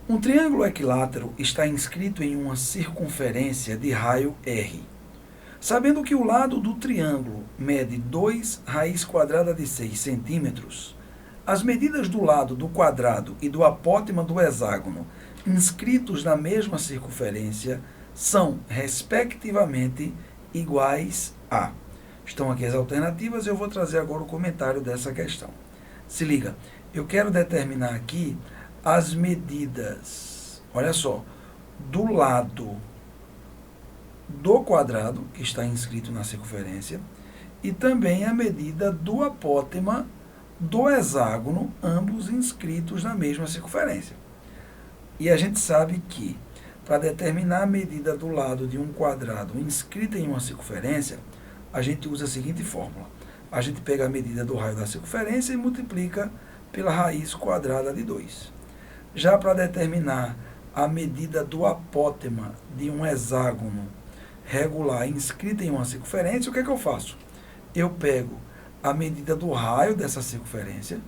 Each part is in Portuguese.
Um triângulo equilátero está inscrito em uma circunferência de raio R. Sabendo que o lado do triângulo mede 2 raiz quadrada de 6 centímetros, as medidas do lado do quadrado e do apótema do hexágono inscritos na mesma circunferência são, respectivamente, iguais a... Estão aqui as alternativas e eu vou trazer agora o comentário dessa questão. Se liga, eu quero determinar aqui as medidas, olha só, do lado do quadrado, que está inscrito na circunferência, e também a medida do apótema do hexágono, ambos inscritos na mesma circunferência. E a gente sabe que, para determinar a medida do lado de um quadrado inscrita em uma circunferência, a gente usa a seguinte fórmula. A gente pega a medida do raio da circunferência e multiplica pela raiz quadrada de 2. Já para determinar a medida do apótema de um hexágono regular inscrita em uma circunferência, o que é que eu faço? Eu pego a medida do raio dessa circunferência,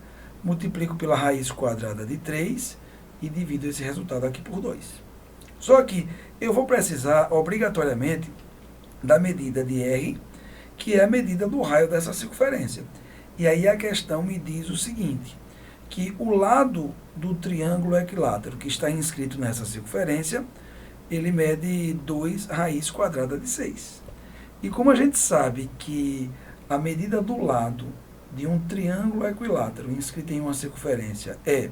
multiplico pela raiz quadrada de 3 e divido esse resultado aqui por 2. Só que eu vou precisar, obrigatoriamente, da medida de R, que é a medida do raio dessa circunferência. E aí a questão me diz o seguinte, que o lado do triângulo equilátero que está inscrito nessa circunferência, ele mede 2 raiz quadrada de 6. E como a gente sabe que a medida do lado de um triângulo equilátero inscrito em uma circunferência é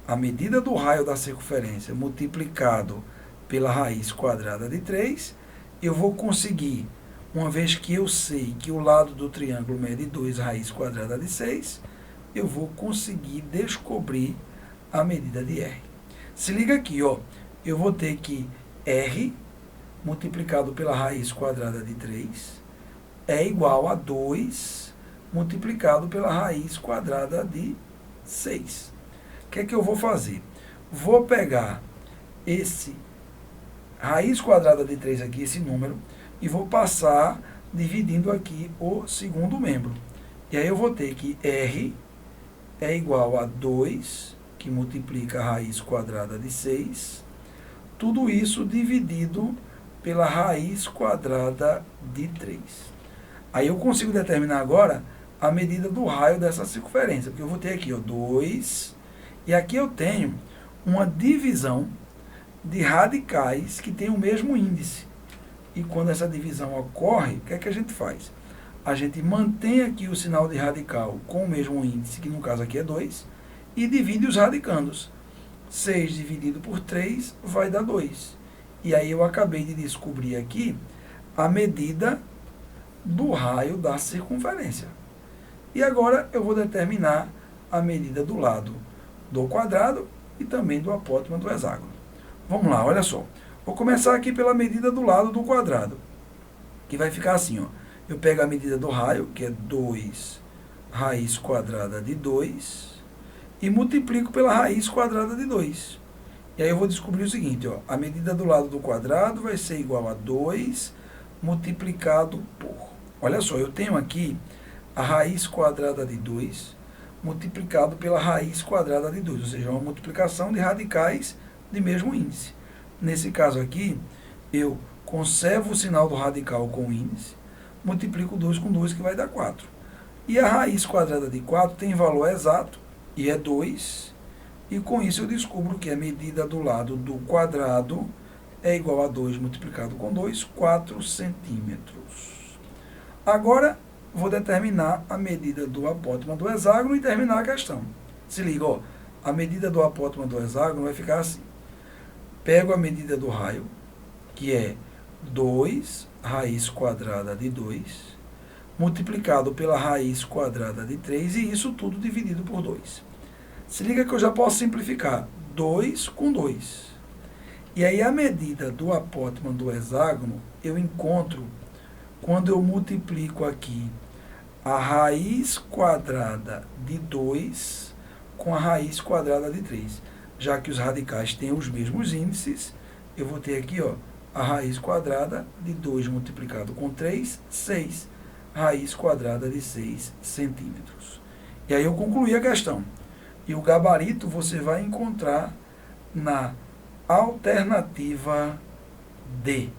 a medida do raio da circunferência multiplicado pela raiz quadrada de 3, eu vou conseguir, uma vez que eu sei que o lado do triângulo mede 2 raiz quadrada de 6, eu vou conseguir descobrir a medida de R. Se liga aqui, ó, eu vou ter que R multiplicado pela raiz quadrada de 3 é igual a 2 multiplicado pela raiz quadrada de 6. O que é que eu vou fazer? Vou pegar esse raiz quadrada de 3 aqui, esse número, e vou passar dividindo aqui o segundo membro. E aí eu vou ter que R é igual a 2, que multiplica a raiz quadrada de 6, tudo isso dividido pela raiz quadrada de 3. Aí eu consigo determinar agora a medida do raio dessa circunferência, porque eu vou ter aqui, ó, 2, e aqui eu tenho uma divisão de radicais que tem o mesmo índice. E quando essa divisão ocorre, o que é que a gente faz? A gente mantém aqui o sinal de radical com o mesmo índice, que no caso aqui é 2, e divide os radicandos. 6 dividido por 3 vai dar 2. E aí eu acabei de descobrir aqui a medida do raio da circunferência. E agora eu vou determinar a medida do lado do quadrado e também do apótema do hexágono. Vamos lá, olha só. Vou começar aqui pela medida do lado do quadrado, que vai ficar assim, ó. Eu pego a medida do raio, que é 2 raiz quadrada de 2, e multiplico pela raiz quadrada de 2. E aí eu vou descobrir o seguinte, ó, a medida do lado do quadrado vai ser igual a 2 multiplicado por... Olha só, eu tenho aqui a raiz quadrada de 2 multiplicado pela raiz quadrada de 2, ou seja, uma multiplicação de radicais de mesmo índice. Nesse caso aqui, eu conservo o sinal do radical com o índice, multiplico 2 com 2, que vai dar 4. E a raiz quadrada de 4 tem valor exato, e é 2, e com isso eu descubro que a medida do lado do quadrado é igual a 2 multiplicado com 2, 4 centímetros. Agora, vou determinar a medida do apótema do hexágono e terminar a questão. Se liga, ó, a medida do apótema do hexágono vai ficar assim. Pego a medida do raio, que é 2 raiz quadrada de 2, multiplicado pela raiz quadrada de 3, e isso tudo dividido por 2. Se liga que eu já posso simplificar 2 com 2. E aí a medida do apótema do hexágono eu encontro quando eu multiplico aqui a raiz quadrada de 2 com a raiz quadrada de 3. Já que os radicais têm os mesmos índices, eu vou ter aqui, ó, a raiz quadrada de 2 multiplicado com 3, 6. Raiz quadrada de 6 centímetros. E aí eu concluí a questão. E o gabarito você vai encontrar na Alternativa D.